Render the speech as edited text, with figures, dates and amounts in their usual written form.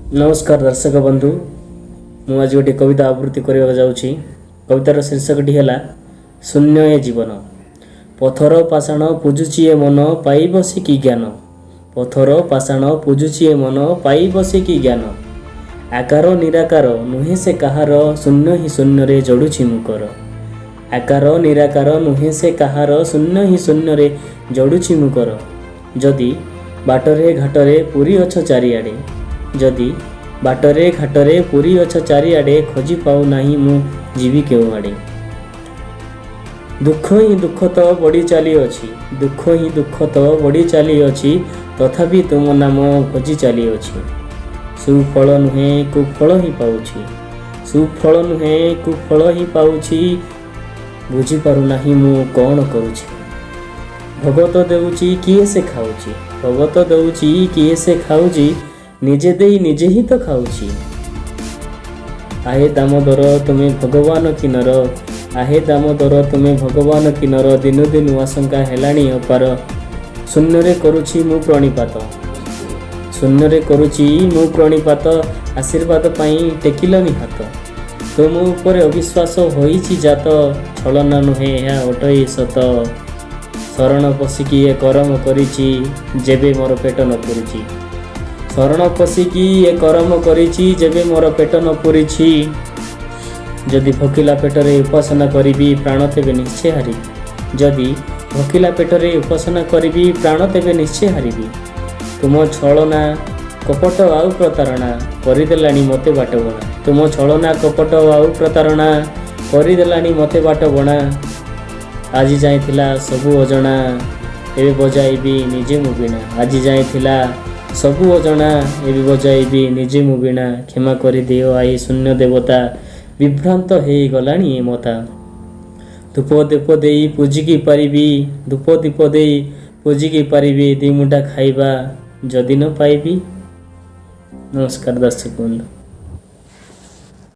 नमस्कार दर्शक बंधु मु आज गोटे कविता आवृत्ति करने जाऊँगी। कवितार शीर्षकटी है शून्य ए जीवन। पथर पाषाण पूजुची ए मन पाई बसी कि ज्ञान। पथर पाषाण पूजुची ए मन पाई बसी कि ज्ञान। आकार निराकार नुहे से कहार शून्य ही शून्य रे जड़ुछि मुकर। आकार निराकार नुहे से कहार शून्य ही शून्य रे जड़ुछि मुकर। जदि बाटरे घाटरे पूरी अछ चारिआडे। जदि बाटरे घाटरे पूरी अछ चारिआडे खोजी पाऊ नाही मु जीवी केउ आडे। दुख ही दुख तो बढ़ी चली अछि। दुख ही दुख तो बढ़ी चली अछि तथापि तुम नाम खोजी चली अछि। सुफल नुहे कुफल ही पाउछि। सुफल नुहे कुफल ही पाउछि बुझी पारु नाही मु कौन करूछि। भगत देउछि किए से खाउछि। भगत देउछि किए से खाउछि निजे देई निजे ही तो खाउछि। आहे दामोदर तुमे भगवान कि नर। आहे दामोदर तुमे भगवान कि नर। दिनु दिनु आशंका हेलाणी अपार। शून्य रे करूछि मु प्रणिपात। शून्य रे करूछि मु प्रणिपात आशीर्वाद पाई टेकिलनि हाथ। तुम ऊपर अविश्वास होईछि जात छलना नुहे ଏହା ଅଟଇ ସତ। शरण पशिकी ए करम करिछि जेबे मोर पेट न पुरिछि। शरण पशिकी ए करम करिछि जेबे मोर पेट न पुरिछि। जदि भोकिला पेटरे उपासना करिबी प्राण तेबे निश्चय हारिबी। जदि भोकिला पेटरे उपासना करिबी प्राण तेबे निश्चय हारिबी। तुम छलना कपट आउ प्रतारणा करिदेलाणी मते बाट बणा। तुम छलना कपट आउ प्रतारणा करिदेलाणी मते बाट बणा। आजी जाइथिला सबु अजणा एबे बजाइबी निजे मु बिना। आजी जाइथिला सबु अजणा एबे बजाइबी निजे मु बिना। क्षमा करि दियो आई शून्य देवता विभ्रांत हे गलाणी ए मता। धूप दीप देई पूजिकी पारिबी। धूप दीप देई पूजिकी पारिबी दी मुठा खाइबा जदि न पाइबी। नमस्कार दर्शक बंधु।